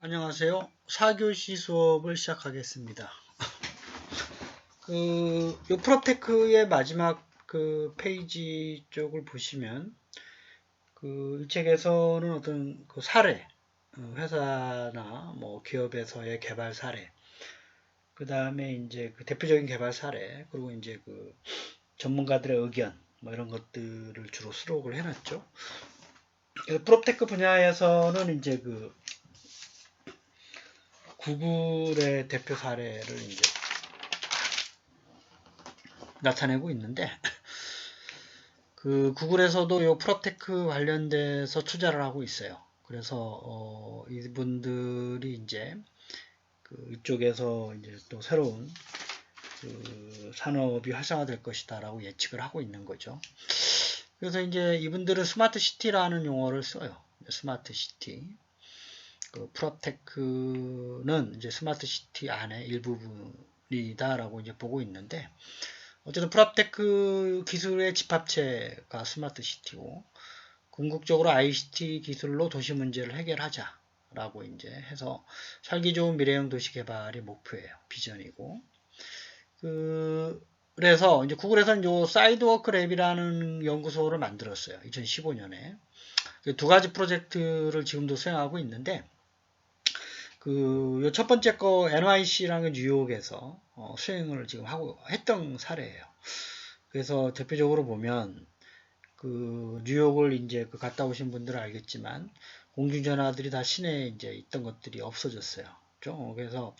안녕하세요. 4교시 수업을 시작하겠습니다. 요 프로테크의 마지막 그 페이지 쪽을 보시면 이 책에서는 어떤 그 사례, 회사나 뭐 기업에서의 개발 사례, 그 다음에 이제 그 대표적인 개발 사례, 그리고 이제 그 전문가들의 의견, 뭐 이런 것들을 주로 수록을 해놨죠. 프로테크 분야에서는 이제 그 구글의 대표 사례를 이제 나타내고 있는데, 그 구글에서도 요 프로테크 관련돼서 투자를 하고 있어요. 그래서 이분들이 이제 이쪽에서 이제 또 새로운 그 산업이 활성화될 것이다라고 예측을 하고 있는 거죠. 그래서 이제 이분들은 스마트 시티라는 용어를 써요. 스마트 시티. 그 프로테크는 이제 스마트 시티 안에 일부분이다라고 이제 보고 있는데, 어쨌든 프로테크 기술의 집합체가 스마트 시티고, 궁극적으로 ICT 기술로 도시 문제를 해결하자라고 이제 해서 살기 좋은 미래형 도시 개발이 목표예요. 비전이고. 그래서 이제 구글에서 요 사이드워크 랩이라는 연구소를 만들었어요. 2015년에. 두 가지 프로젝트를 지금도 수행하고 있는데, 첫 번째 거 NYC라는 뉴욕에서 수행을 지금 하고 했던 사례예요. 그래서 대표적으로 보면 뉴욕을 이제 갔다 오신 분들은 알겠지만 공중전화들이 다 시내에 이제 있던 것들이 없어졌어요. 그렇죠? 그래서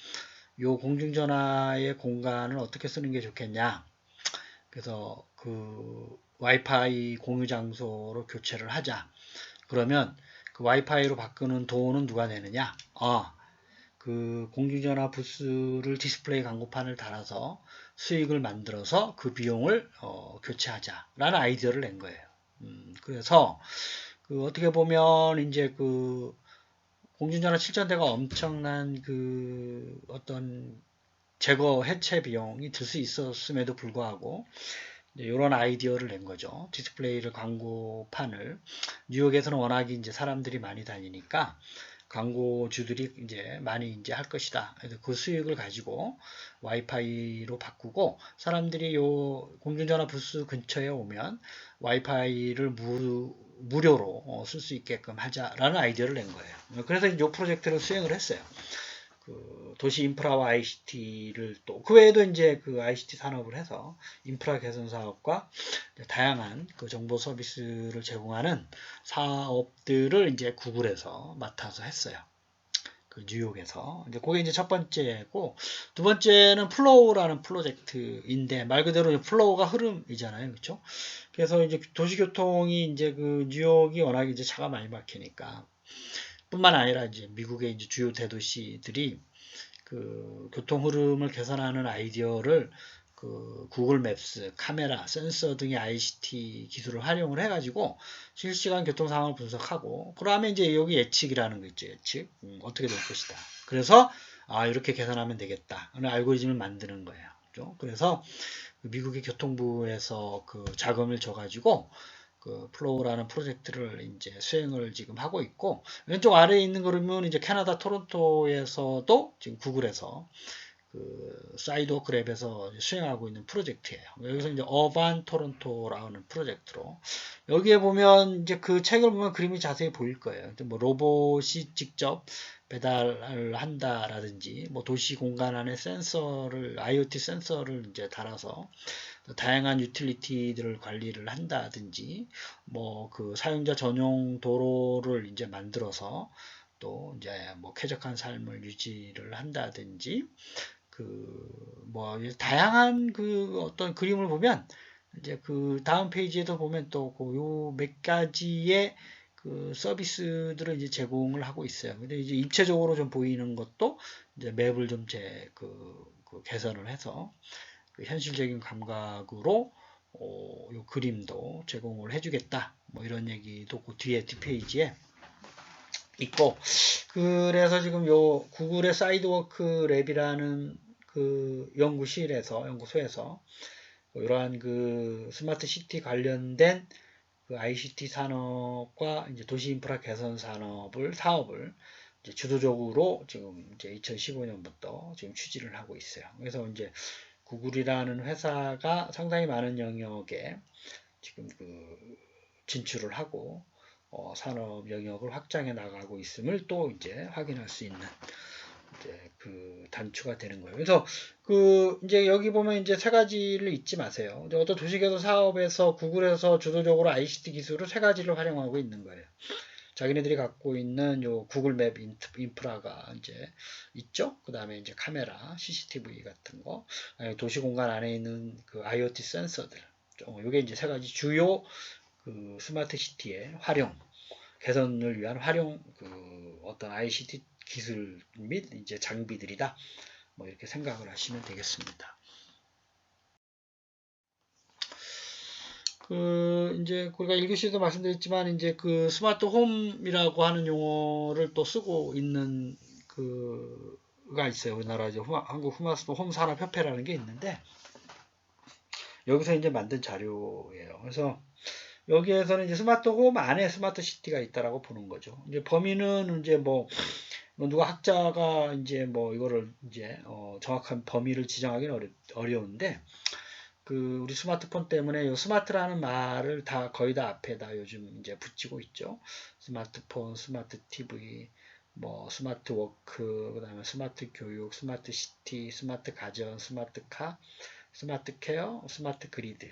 요 공중전화의 공간을 어떻게 쓰는 게 좋겠냐. 그래서 와이파이 공유 장소로 교체를 하자. 그러면 그 와이파이로 바꾸는 돈은 누가 내느냐? 공중전화 부스를 디스플레이 광고판을 달아서 수익을 만들어서 그 비용을 교체하자라는 아이디어를 낸 거예요. 그래서 어떻게 보면 이제 공중전화 7,000대가 엄청난 어떤 제거 해체 비용이 들 수 있었음에도 불구하고 이런 아이디어를 낸 거죠. 디스플레이를 광고판을 뉴욕에서는 워낙 이제 사람들이 많이 다니니까 광고주들이 이제 많이 이제 할 것이다. 그래서 그 수익을 가지고 와이파이로 바꾸고 사람들이 요 공중전화 부스 근처에 오면 와이파이를 무료로 쓸 수 있게끔 하자라는 아이디어를 낸 거예요. 그래서 이 프로젝트를 수행을 했어요. 도시 인프라와 ICT를 또 그 외에도 이제 ICT 산업을 해서 인프라 개선 사업과 다양한 정보 서비스를 제공하는 사업들을 이제 구글에서 맡아서 했어요. 뉴욕에서. 그게 이제 첫 번째고, 두 번째는 플로우라는 프로젝트인데, 말 그대로 플로우가 흐름이잖아요. 그렇죠? 그래서 이제 도시교통이 이제 뉴욕이 워낙 이제 차가 많이 막히니까, 뿐만 아니라 이제 미국의 이제 주요 대도시들이 교통 흐름을 개선하는 아이디어를 구글 맵스, 카메라, 센서 등의 ICT 기술을 활용을 해가지고 실시간 교통 상황을 분석하고 그러면 이제 여기 예측이라는 거 있죠. 예측. 어떻게 될 것이다. 그래서 이렇게 개선하면 되겠다. 하는 알고리즘을 만드는 거예요. 그렇죠? 그래서 미국의 교통부에서 자금을 줘가지고 플로우라는 프로젝트를 이제 수행을 지금 하고 있고 왼쪽 아래에 있는 그러면 이제 캐나다 토론토에서도 지금 구글에서 사이드워크 랩에서 수행하고 있는 프로젝트예요. 여기서 이제 어반 토론토라는 프로젝트로 여기에 보면 이제 책을 보면 그림이 자세히 보일 거예요. 뭐 로봇이 직접 배달을 한다라든지 뭐 도시 공간 안에 IoT 센서를 이제 달아서 다양한 유틸리티들을 관리를 한다든지 뭐 사용자 전용 도로를 이제 만들어서 또 이제 뭐 쾌적한 삶을 유지를 한다든지 뭐 다양한 어떤 그림을 보면 이제 다음 페이지에도 보면 또 요 몇 가지의 서비스들을 이제 제공을 하고 있어요. 근데 이제 입체적으로 좀 보이는 것도 이제 맵을 좀 개선을 해서 현실적인 감각으로 요 그림도 제공을 해주겠다. 뭐 이런 얘기도 뒤에 뒷페이지에 있고, 그래서 지금 요 구글의 사이드워크 랩이라는 연구소에서 이러한 스마트 시티 관련된 ICT 산업과 이제 도시 인프라 개선 사업을 이제 주도적으로 지금 이제 2015년부터 지금 추진을 하고 있어요. 그래서 이제 구글이라는 회사가 상당히 많은 영역에 지금 그 진출을 하고 산업 영역을 확장해 나가고 있음을 또 이제 확인할 수 있는 이제 그 단추가 되는 거예요. 그래서 그 이제 여기 보면 이제 세 가지를 잊지 마세요. 어떤 도시개발 사업에서 구글에서 주도적으로 ICT 기술을 세 가지를 활용하고 있는 거예요. 자기네들이 갖고 있는 요 구글 맵 인프라가 이제 있죠. 그 다음에 이제 카메라, CCTV 같은 거, 도시 공간 안에 있는 그 IoT 센서들. 요게 이제 세 가지 주요 그 스마트 시티의 활용, 개선을 위한 활용 그 어떤 ICT 기술 및 이제 장비들이다. 뭐 이렇게 생각을 하시면 되겠습니다. 그 이제 우리가 1교시에도 말씀드렸지만 이제 그 스마트 홈이라고 하는 용어를 또 쓰고 있는 그가 있어요. 우리나라 이제 한국 스마트 홈 산업 협회라는 게 있는데 여기서 이제 만든 자료예요. 그래서 여기에서는 이제 스마트 홈 안에 스마트 시티가 있다라고 보는 거죠. 이제 범위는 이제 뭐 누가 학자가 이제 뭐 이거를 이제 정확한 범위를 지정하기는 어려운데 그 우리 스마트폰 때문에 요 스마트라는 말을 다 거의 다 앞에다 요즘 이제 붙이고 있죠. 스마트폰, 스마트 TV, 뭐 스마트 워크, 그다음에 스마트 교육, 스마트 시티, 스마트 가전, 스마트 카, 스마트 케어, 스마트 그리드.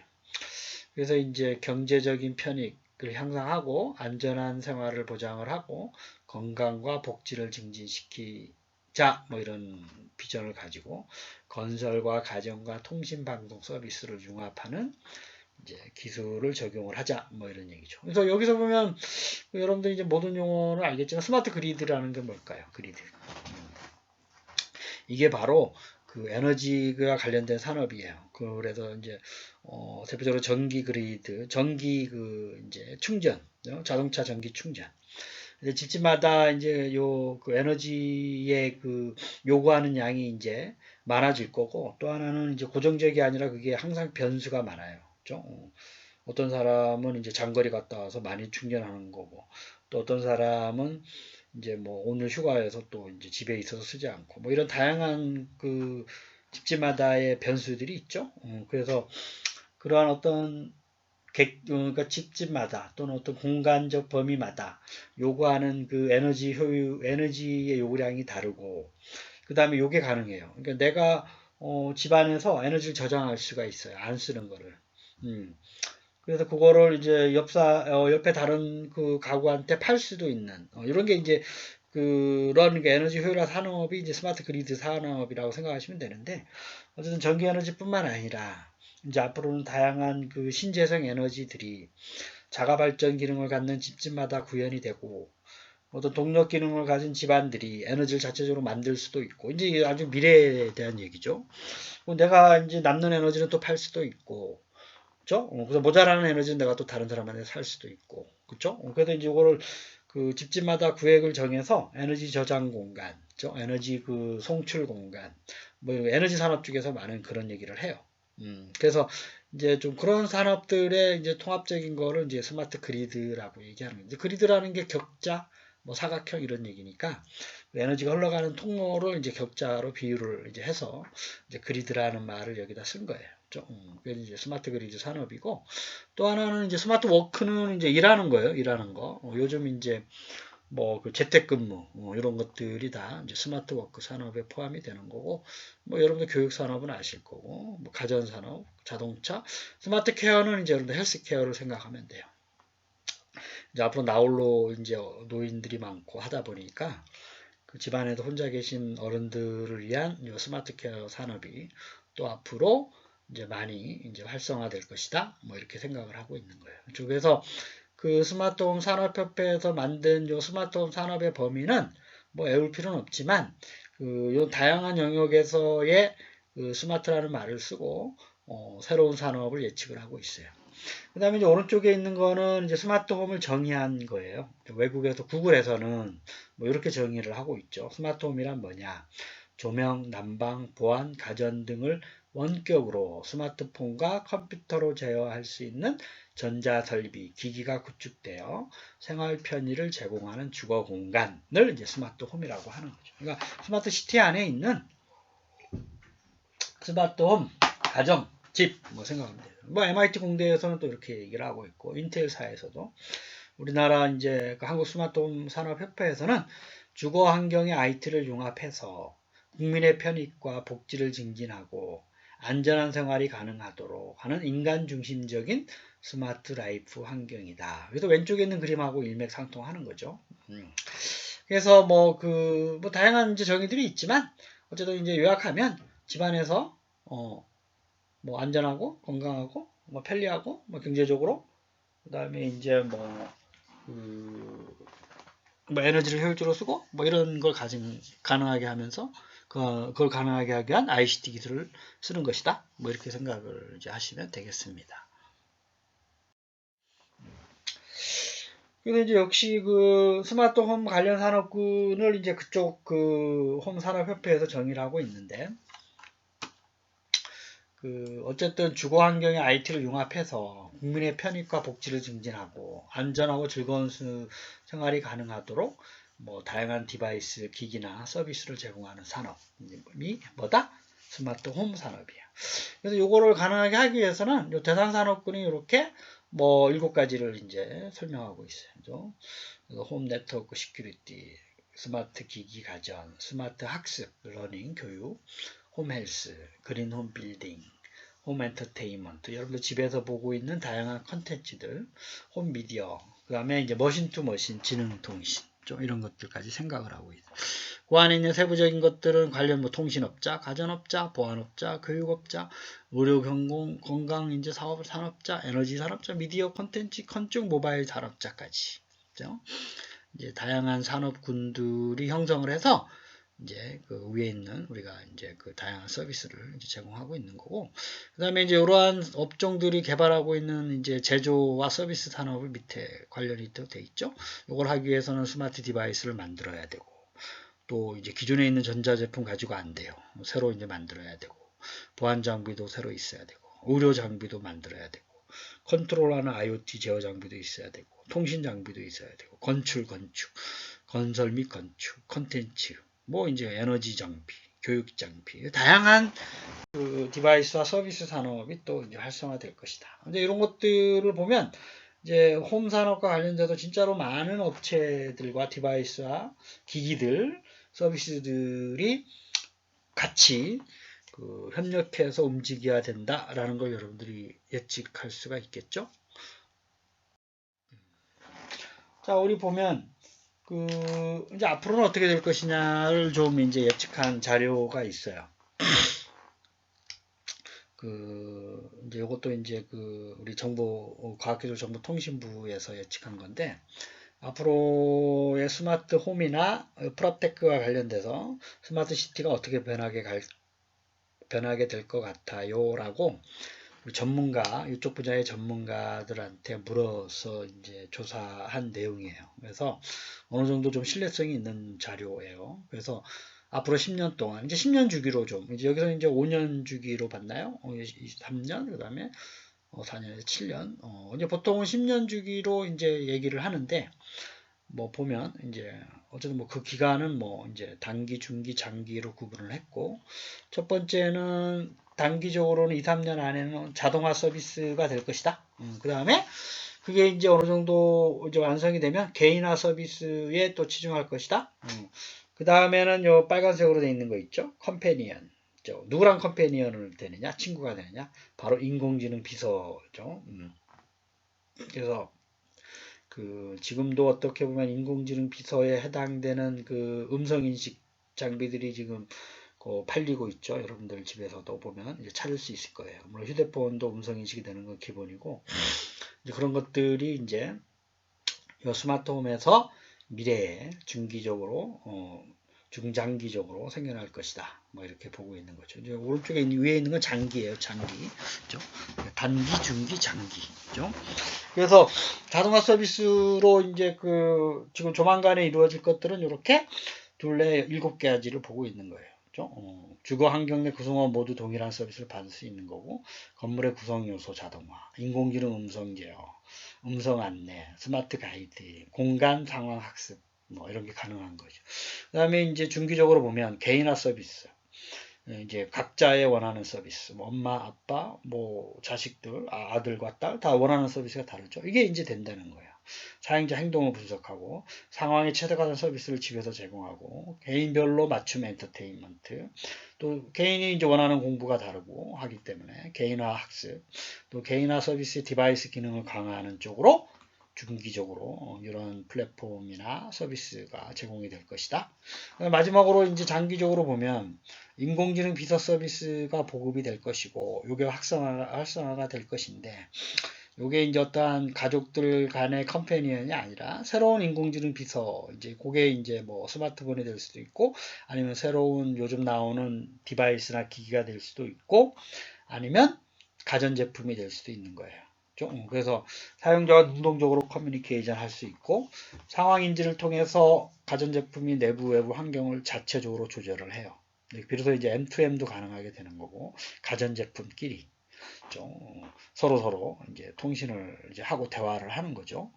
그래서 이제 경제적인 편익을 향상하고 안전한 생활을 보장을 하고 건강과 복지를 증진시키자 뭐 이런 비전을 가지고 건설과 가정과 통신 방송 서비스를 융합하는 이제 기술을 적용을 하자 뭐 이런 얘기죠. 그래서 여기서 보면 여러분들이 이제 모든 용어는 알겠지만 스마트 그리드라는 게 뭘까요? 그리드. 이게 바로 그 에너지가 관련된 산업이에요. 그래서 이제 대표적으로 전기 그리드, 전기 그 이제 충전, 자동차 전기 충전. 이제 집집마다 이제 요 그 에너지의 그 요구하는 양이 이제 많아질 거고 또 하나는 이제 고정적이 아니라 그게 항상 변수가 많아요. 그죠? 어떤 사람은 이제 장거리 갔다 와서 많이 충전하는 거고 또 어떤 사람은 이제 뭐 오늘 휴가에서 또 이제 집에 있어서 쓰지 않고 뭐 이런 다양한 그 집집마다의 변수들이 있죠. 그래서 그러한 어떤 그러니까 집집마다 또는 어떤 공간적 범위마다 요구하는 그 에너지 효율, 에너지의 요구량이 다르고 그 다음에 요게 가능해요. 그러니까 내가 집안에서 에너지를 저장할 수가 있어요. 안 쓰는 거를. 그래서 그거를 이제 옆에 다른 그 가구한테 팔 수도 있는, 이런 게 이제 그런 게 에너지 효율화 산업이 이제 스마트 그리드 산업이라고 생각하시면 되는데, 어쨌든 전기 에너지뿐만 아니라, 이제 앞으로는 다양한 그 신재생 에너지들이 자가 발전 기능을 갖는 집집마다 구현이 되고, 어떤 동력 기능을 가진 집안들이 에너지를 자체적으로 만들 수도 있고, 이제 아주 미래에 대한 얘기죠. 내가 이제 남는 에너지는 또 팔 수도 있고, 그죠? 그래서 모자라는 에너지는 내가 또 다른 사람한테 살 수도 있고, 그죠? 그래서 이제 이거를 그 집집마다 구획을 정해서 에너지 저장 공간, 그죠? 에너지 그 송출 공간, 뭐 에너지 산업 쪽에서 많은 그런 얘기를 해요. 그래서 이제 좀 그런 산업들의 이제 통합적인 거를 이제 스마트 그리드라고 얘기하는 거죠. 그리드라는 게 격자, 뭐 사각형 이런 얘기니까 에너지가 흘러가는 통로를 이제 격자로 비유를 이제 해서 이제 그리드라는 말을 여기다 쓴 거예요. 그게 이제 스마트 그리드 산업이고 또 하나는 이제 스마트 워크는 이제 일하는 거예요. 일하는 거. 요즘 이제 뭐 그 재택근무 이런 것들이 다 이제 스마트 워크 산업에 포함이 되는 거고 뭐 여러분들 교육 산업은 아실 거고 뭐 가전 산업, 자동차, 스마트 케어는 이제 여러분들 헬스 케어를 생각하면 돼요. 이제 앞으로 나홀로 이제 노인들이 많고 하다 보니까 그 집안에도 혼자 계신 어른들을 위한 스마트 케어 산업이 또 앞으로 이제 많이 이제 활성화될 것이다. 뭐 이렇게 생각을 하고 있는 거예요. 그래서 그 스마트홈 산업협회에서 만든 요 스마트홈 산업의 범위는 뭐 외울 필요는 없지만 요 다양한 영역에서의 그 스마트라는 말을 쓰고 새로운 산업을 예측을 하고 있어요. 그 다음에 이제 오른쪽에 있는 거는 이제 스마트홈을 정의한 거예요. 외국에서 구글에서는 뭐 이렇게 정의를 하고 있죠. 스마트홈이란 뭐냐? 조명, 난방, 보안, 가전 등을 원격으로 스마트폰과 컴퓨터로 제어할 수 있는 전자설비, 기기가 구축되어 생활 편의를 제공하는 주거 공간을 이제 스마트 홈이라고 하는 거죠. 그러니까 스마트 시티 안에 있는 스마트 홈, 가정, 집, 뭐 생각하면 돼요. 뭐 MIT 공대에서는 또 이렇게 얘기를 하고 있고, 인텔사에서도 우리나라 이제 그 한국 스마트홈 산업협회에서는 주거 환경의 IT를 융합해서 국민의 편익과 복지를 증진하고 안전한 생활이 가능하도록 하는 인간 중심적인 스마트 라이프 환경이다. 그래서 왼쪽에 있는 그림하고 일맥상통하는 거죠. 그래서 뭐 다양한 이제 정의들이 있지만 어쨌든 이제 요약하면 집안에서 뭐 안전하고 건강하고 뭐 편리하고 뭐 경제적으로 그다음에 이제 뭐 에너지를 효율적으로 쓰고 뭐 이런 걸 가능하게 하면서 그걸 가능하게 하기 위한 ICT 기술을 쓰는 것이다. 뭐 이렇게 생각을 이제 하시면 되겠습니다. 그래서 이제 역시 그 스마트 홈 관련 산업군을 이제 그쪽 그 홈 산업협회에서 정의를 하고 있는데 어쨌든 주거 환경의 IT를 융합해서 국민의 편익과 복지를 증진하고 안전하고 즐거운 생활이 가능하도록 뭐 다양한 디바이스, 기기나 서비스를 제공하는 산업이 뭐다? 스마트 홈 산업이야. 그래서 이거를 가능하게 하기 위해서는 요 대상 산업군이 이렇게 뭐 7가지를 이제 설명하고 있어요. 그래서 홈 네트워크 시큐리티, 스마트 기기 가전, 스마트 학습, 러닝, 교육, 홈 헬스, 그린 홈 빌딩, 홈 엔터테인먼트, 여러분들 집에서 보고 있는 다양한 컨텐츠들, 홈 미디어, 그 다음에 이제 머신 투 머신, 지능 통신, 좀 이런 것들까지 생각을 하고 있어요. 그 안에 있는 세부적인 것들은 관련 뭐 통신업자, 가전업자, 보안업자, 교육업자, 의료 경공, 건강 인재 사업 산업자, 에너지 산업자, 미디어 콘텐츠, 건축 모바일 산업자까지. 그죠? 이제 다양한 산업군들이 형성을 해서 이제 그 위에 있는 우리가 이제 그 다양한 서비스를 이제 제공하고 있는 거고, 그 다음에 이제 이러한 업종들이 개발하고 있는 이제 제조와 서비스 산업을 밑에 관련이 또 돼 있죠. 이걸 하기 위해서는 스마트 디바이스를 만들어야 되고, 또 이제 기존에 있는 전자제품 가지고 안 돼요. 새로 이제 만들어야 되고, 보안 장비도 새로 있어야 되고, 의료 장비도 만들어야 되고, 컨트롤하는 IoT 제어 장비도 있어야 되고, 통신 장비도 있어야 되고, 건축, 건설 및 건축, 컨텐츠, 뭐 이제 에너지 장비, 교육 장비, 다양한 그 디바이스와 서비스 산업이 또 이제 활성화될 것이다. 근데 이런 것들을 보면 이제 홈 산업과 관련돼서 진짜로 많은 업체들과 디바이스와 기기들, 서비스들이 같이 협력해서 움직여야 된다라는 걸 여러분들이 예측할 수가 있겠죠. 자, 우리 보면 이제 앞으로는 어떻게 될 것이냐를 좀 이제 예측한 자료가 있어요. 이제 이것도 이제 우리 과학기술정보통신부에서 예측한 건데, 앞으로의 스마트 홈이나 프로텍트와 관련돼서 스마트 시티가 어떻게 변하게 될 것 같아요 라고 이쪽 분야의 전문가들한테 물어서 이제 조사한 내용이에요. 그래서 어느 정도 좀 신뢰성이 있는 자료예요. 그래서 앞으로 10년 동안, 이제 10년 주기로 이제 여기서 이제 5년 주기로 봤나요? 3년, 그 다음에 4년, 7년, 이제 보통은 10년 주기로 이제 얘기를 하는데, 뭐 보면 이제 어쨌든 뭐 그 기간은 뭐 이제 단기, 중기, 장기로 구분을 했고, 첫 번째는 단기적으로는 2, 3년 안에는 자동화 서비스가 될 것이다. 그 다음에 그게 이제 어느 정도 이제 완성이 되면 개인화 서비스에 또 치중할 것이다. 그 다음에는 요 빨간색으로 되어 있는 거 있죠? 컴패니언. 누구랑 컴패니언을 되느냐? 친구가 되느냐? 바로 인공지능 비서죠. 그래서 지금도 어떻게 보면 인공지능 비서에 해당되는 음성인식 장비들이 지금 팔리고 있죠. 여러분들 집에서도 보면 이제 찾을 수 있을 거예요. 물론 휴대폰도 음성인식이 되는 건 기본이고, 이제 그런 것들이 이제 이 스마트홈에서 미래에 중기적으로, 중장기적으로 생겨날 것이다. 뭐 이렇게 보고 있는 거죠. 이제 오른쪽에 위에 있는 건 장기예요. 장기. 그렇죠? 단기, 중기, 장기. 그렇죠? 그래서 자동화 서비스로 이제 지금 조만간에 이루어질 것들은 이렇게 둘레 7가지를 보고 있는 거예요. 주거 환경 내 구성원 모두 동일한 서비스를 받을 수 있는 거고, 건물의 구성 요소 자동화, 인공지능 음성 제어, 음성 안내, 스마트 가이드, 공간 상황 학습, 뭐 이런 게 가능한 거죠. 그 다음에 이제 중기적으로 보면 개인화 서비스, 이제 각자의 원하는 서비스, 뭐 엄마, 아빠, 뭐 자식들, 아들과 딸 다 원하는 서비스가 다르죠. 이게 이제 된다는 거예요. 사용자 행동을 분석하고 상황에 최적화된 서비스를 집에서 제공하고 개인별로 맞춤 엔터테인먼트, 또 개인이 이제 원하는 공부가 다르고 하기 때문에 개인화 학습, 또 개인화 서비스 디바이스 기능을 강화하는 쪽으로 중기적으로 이런 플랫폼이나 서비스가 제공이 될 것이다. 마지막으로 이제 장기적으로 보면 인공지능 비서 서비스가 보급이 될 것이고, 이게 활성화가 될 것인데, 이게 이제 어떠한 가족들 간의 컴패니언이 아니라 새로운 인공지능 비서, 이제 그게 이제 뭐 스마트폰이 될 수도 있고, 아니면 새로운 요즘 나오는 디바이스나 기기가 될 수도 있고, 아니면 가전제품이 될 수도 있는 거예요. 그래서 사용자와 능동적으로 커뮤니케이션 할 수 있고, 상황 인지를 통해서 가전제품이 내부 외부 환경을 자체적으로 조절을 해요. 비로소 이제 M2M도 가능하게 되는 거고, 가전제품끼리 서로 이제 통신을 이제 하고 대화를 하는 거죠.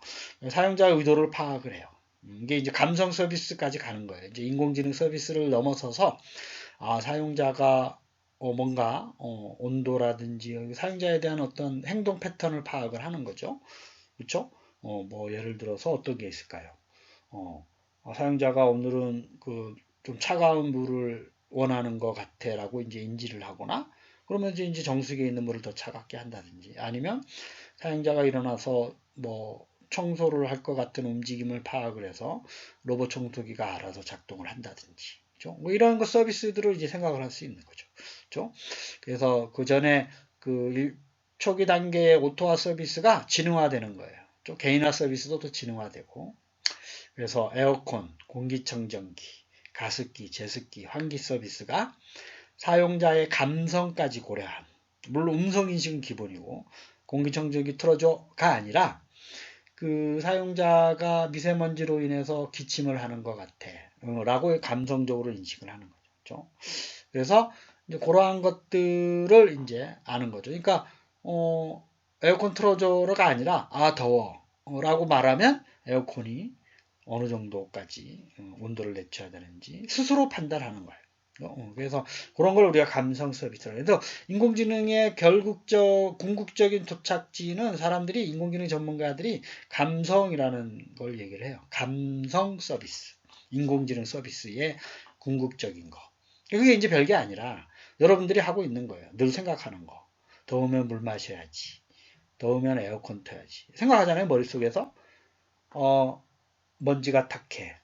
사용자의 의도를 파악을 해요. 이게 이제 감성 서비스까지 가는 거예요. 이제 인공지능 서비스를 넘어서서 사용자가 뭔가 온도라든지 사용자에 대한 어떤 행동 패턴을 파악을 하는 거죠. 그렇죠? 뭐 예를 들어서 어떤 게 있을까요? 사용자가 오늘은 그 좀 차가운 물을 원하는 것 같아라고 이제 인지를 하거나, 그러면 이제 정수기에 있는 물을 더 차갑게 한다든지, 아니면 사용자가 일어나서 뭐 청소를 할 것 같은 움직임을 파악을 해서 로봇 청소기가 알아서 작동을 한다든지, 뭐 이런 거 서비스들을 이제 생각을 할 수 있는 거죠. 그래서 그 전에 그 초기 단계의 오토화 서비스가 지능화되는 거예요. 개인화 서비스도 더 지능화되고, 그래서 에어컨, 공기청정기, 가습기, 제습기, 환기 서비스가 사용자의 감성까지 고려한, 물론 음성인식은 기본이고, 공기청정기 틀어줘가 아니라 그 사용자가 미세먼지로 인해서 기침을 하는 것 같아 라고 감성적으로 인식을 하는 거죠. 그래서 이제 그러한 것들을 이제 아는 거죠. 그러니까 에어컨 틀어줘가 아니라 더워 라고 말하면 에어컨이 어느 정도까지 온도를 낮춰야 되는지 스스로 판단하는 거예요. 그래서 그런 걸 우리가 감성 서비스라 해서, 인공지능의 궁극적인 도착지는 사람들이, 인공지능 전문가들이 감성이라는 걸 얘기를 해요. 감성 서비스, 인공지능 서비스의 궁극적인 거. 그게 이제 별게 아니라 여러분들이 하고 있는 거예요. 늘 생각하는 거. 더우면 물 마셔야지. 더우면 에어컨 터야지. 생각하잖아요, 머릿속에서. 먼지가 탁해.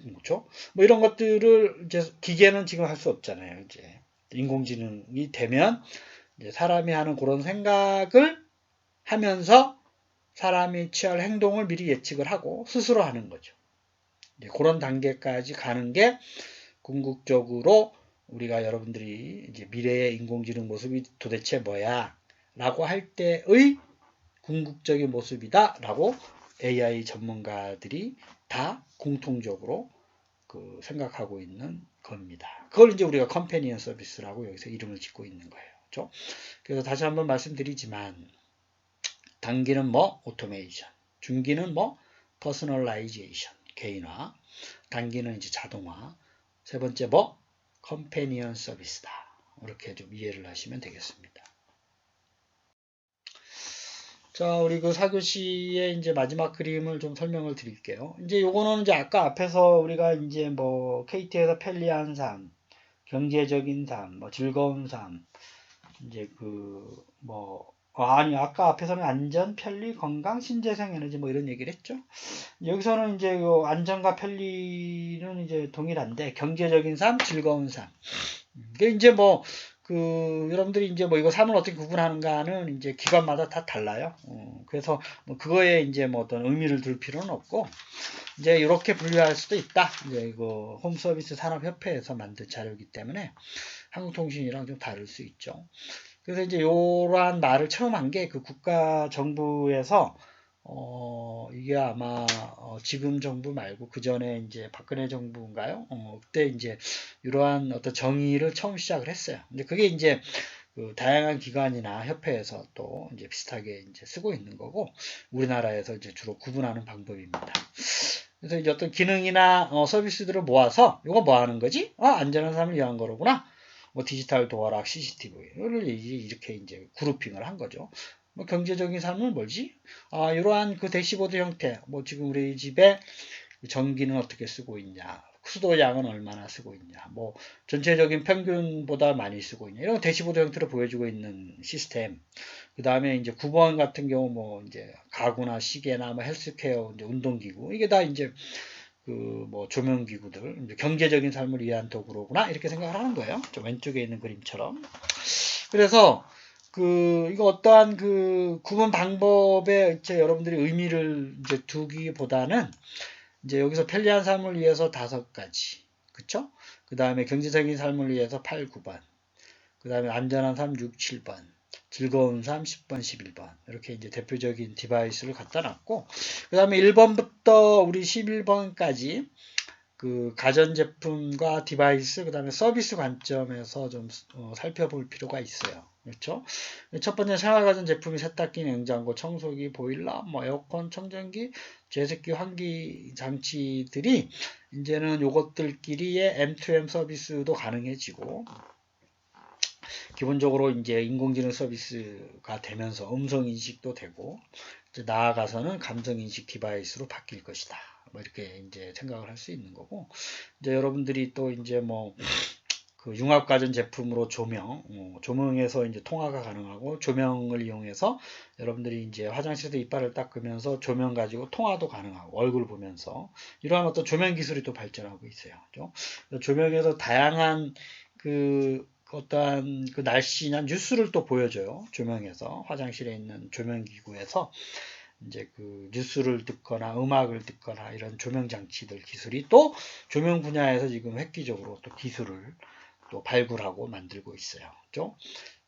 그렇죠? 뭐 이런 것들을 이제 기계는 지금 할 수 없잖아요. 이제 인공지능이 되면 이제 사람이 하는 그런 생각을 하면서 사람이 취할 행동을 미리 예측을 하고 스스로 하는 거죠. 이제 그런 단계까지 가는 게 궁극적으로 우리가 여러분들이 이제 미래의 인공지능 모습이 도대체 뭐야? 라고 할 때의 궁극적인 모습이다. 라고 AI 전문가들이 다 공통적으로 그 생각하고 있는 겁니다. 그걸 이제 우리가 컴패니언 서비스라고 여기서 이름을 짓고 있는 거예요. 그렇죠? 그래서 다시 한번 말씀드리지만, 단기는 뭐 오토메이션, 중기는 뭐 퍼스널라이제이션, 개인화, 단기는 이제 자동화, 세 번째 뭐 컴패니언 서비스다. 이렇게 좀 이해를 하시면 되겠습니다. 자, 우리 그 4교시의 이제 마지막 그림을 좀 설명을 드릴게요. 이제 요거는 이제 아까 앞에서 우리가 이제 뭐 KT에서 편리한 삶, 경제적인 삶, 뭐 즐거운 삶, 이제 아니, 아까 앞에서는 안전, 편리, 건강, 신재생 에너지 뭐 이런 얘기를 했죠. 여기서는 이제 요 안전과 편리는 이제 동일한데, 경제적인 삶, 즐거운 삶. 이게 이제 여러분들이 이제 이거 삶을 어떻게 구분하는가는 이제 기관마다 다 달라요. 그래서 그거에 이제 어떤 의미를 둘 필요는 없고, 이제 이렇게 분류할 수도 있다. 이제 이거 홈서비스 산업협회에서 만든 자료이기 때문에 한국통신이랑 좀 다를 수 있죠. 그래서 이제 이러한 말을 처음 한 게 그 국가 정부에서 이게 아마 지금 정부 말고 그 전에 이제 박근혜 정부인가요? 그때 이제 이러한 어떤 정의를 처음 시작을 했어요. 근데 그게 이제 그 다양한 기관이나 협회에서 또 이제 비슷하게 이제 쓰고 있는 거고 우리나라에서 이제 주로 구분하는 방법입니다. 그래서 이제 어떤 기능이나 서비스들을 모아서 이거 뭐 하는 거지? 안전한 삶을 위한 거로구나. 뭐 디지털 도어락, CCTV를 이렇게 이제 그룹핑을 한 거죠. 뭐 경제적인 삶은 뭐지? 이러한 그 대시보드 형태. 뭐 지금 우리 집에 전기는 어떻게 쓰고 있냐, 수도량은 얼마나 쓰고 있냐, 뭐 전체적인 평균보다 많이 쓰고 있냐, 이런 대시보드 형태로 보여주고 있는 시스템. 그 다음에 이제 9번 같은 경우 뭐 이제 가구나 시계나 뭐 헬스케어, 이제 운동기구, 이게 다 이제 그 뭐 조명기구들, 이제 경제적인 삶을 위한 도구로구나 이렇게 생각을 하는 거예요. 저 왼쪽에 있는 그림처럼. 그래서 그 이거 어떠한 그 구분 방법에 이제 여러분들이 의미를 이제 두기보다는 이제 여기서 편리한 삶을 위해서 5가지. 그쵸? 그 다음에 경제적인 삶을 위해서 8, 9번. 그 다음에 안전한 삶 6, 7번. 즐거운 삶 10번, 11번. 이렇게 이제 대표적인 디바이스를 갖다 놨고, 그 다음에 1번부터 우리 11번까지 그 가전제품과 디바이스, 그 다음에 서비스 관점에서 좀 살펴볼 필요가 있어요. 그렇죠? 첫 번째 생활가전제품이 세탁기, 냉장고, 청소기, 보일러, 뭐 에어컨, 청정기, 제습기, 환기 장치들이 이제는 요것들끼리의 M2M 서비스도 가능해지고 기본적으로 이제 인공지능 서비스가 되면서 음성 인식도 되고 이제 나아가서는 감성 인식 디바이스로 바뀔 것이다. 뭐 이렇게 이제 생각을 할 수 있는 거고 이제 여러분들이 또 이제 뭐 그 융합가전 제품으로 조명에서 이제 통화가 가능하고 조명을 이용해서 여러분들이 이제 화장실에서 이빨을 닦으면서 조명 가지고 통화도 가능하고 얼굴 보면서 이러한 어떤 조명 기술이 또 발전하고 있어요. 그렇죠? 조명에서 다양한 그 어떠한 그 날씨나 뉴스를 또 보여줘요. 조명에서 화장실에 있는 조명기구에서 이제 그 뉴스를 듣거나 음악을 듣거나 이런 조명 장치들 기술이 또 조명 분야에서 지금 획기적으로 또 기술을 또 발굴하고 만들고 있어요. 그죠?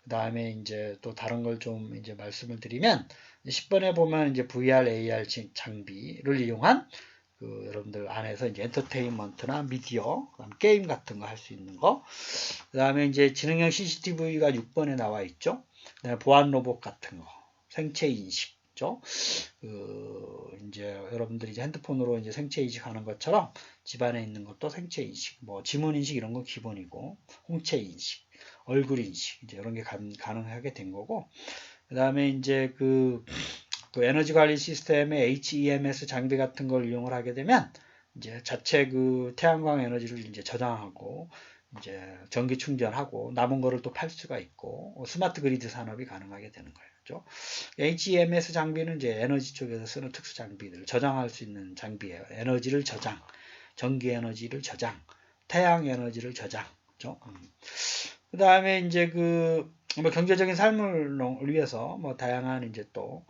그 다음에 이제 또 다른 걸 좀 이제 말씀을 드리면 10번에 보면 이제 VR, AR 장비를 이용한 그 여러분들 안에서 이제 엔터테인먼트나 미디어, 그다음 게임 같은 거 할 수 있는 거. 그 다음에 이제 지능형 CCTV가 6번에 나와 있죠. 그다음에 보안 로봇 같은 거, 생체 인식. 이제 여러분들이 이제 핸드폰으로 이제 생체 인식하는 것처럼 집안에 있는 것도 생체 인식, 뭐 지문 인식 이런 건 기본이고, 홍채 인식, 얼굴 인식 이제 이런 게 가능하게 된 거고, 그 다음에 이제 그 에너지 관리 시스템의 HEMS 장비 같은 걸 이용을 하게 되면 이제 자체 그 태양광 에너지를 이제 저장하고 이제 전기 충전하고 남은 거를 또 팔 수가 있고 스마트 그리드 산업이 가능하게 되는 거예요. 그렇죠? HEMS 장비는 이제 에너지 쪽에서 쓰는 특수 장비들 저장할 수 있는 장비예요. 에너지를 저장, 전기 에너지를 저장, 태양 에너지를 저장. 그렇죠? 그 다음에 이제 뭐 경제적인 삶을 위해서 뭐 다양한 이제 또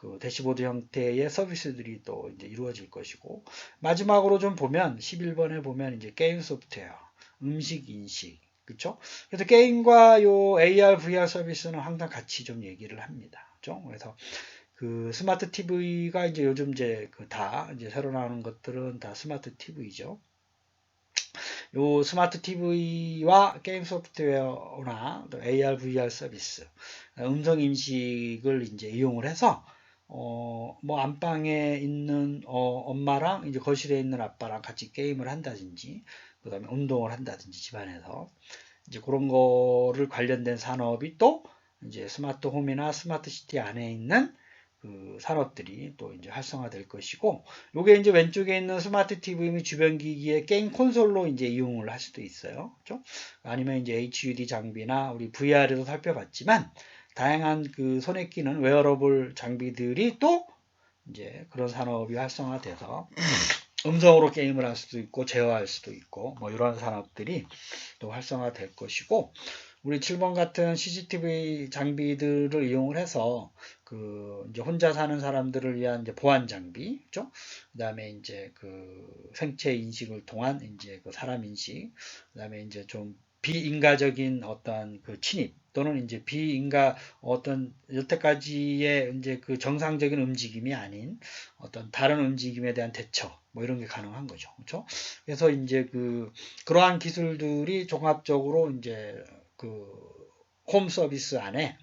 그 대시보드 형태의 서비스들이 또 이제 이루어질 것이고 마지막으로 좀 보면 11번에 보면 이제 게임 소프트웨어, 음식 인식, 그렇죠? 그래서 게임과 요 AR, VR 서비스는 항상 같이 좀 얘기를 합니다. 그렇죠? 그래서 그 스마트 TV가 이제 요즘 이제 다 이제 새로 나오는 것들은 다 스마트 TV죠. 요 스마트 TV와 게임 소프트웨어나 AR, VR 서비스, 음성 인식을 이제 이용을 해서 뭐 안방에 있는 엄마랑 이제 거실에 있는 아빠랑 같이 게임을 한다든지, 그다음에 운동을 한다든지 집안에서 이제 그런 거를 관련된 산업이 또 이제 스마트 홈이나 스마트 시티 안에 있는 그 산업들이 또 이제 활성화될 것이고, 요게 이제 왼쪽에 있는 스마트 TV 및 주변 기기의 게임 콘솔로 이제 이용을 할 수도 있어요. 그렇죠? 아니면 이제 HUD 장비나 우리 VR에도 살펴봤지만 다양한 그 손에 끼는 웨어러블 장비들이 또 이제 그런 산업이 활성화돼서 음성으로 게임을 할 수도 있고 제어할 수도 있고 뭐 이런 산업들이 또 활성화될 것이고, 우리 7번 같은 CCTV 장비들을 이용을 해서 그 이제 혼자 사는 사람들을 위한 이제 보안 장비, 그죠? 그다음에 이제 그 생체 인식을 통한 이제 그 사람 인식, 그다음에 이제 좀 비인가적인 어떤 그 침입 또는 이제 비인가 어떤 여태까지의 이제 그 정상적인 움직임이 아닌 어떤 다른 움직임에 대한 대처 뭐 이런 게 가능한 거죠. 그렇죠? 그래서 이제 그러한 기술들이 종합적으로 이제 그 홈 서비스 안에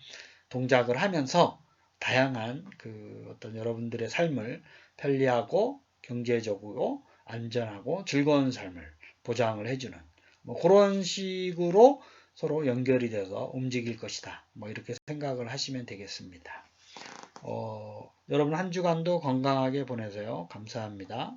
동작을 하면서 다양한 그 어떤 여러분들의 삶을 편리하고 경제적으로 안전하고 즐거운 삶을 보장을 해주는 뭐 그런 식으로 서로 연결이 돼서 움직일 것이다. 뭐 이렇게 생각을 하시면 되겠습니다. 여러분 한 주간도 건강하게 보내세요. 감사합니다.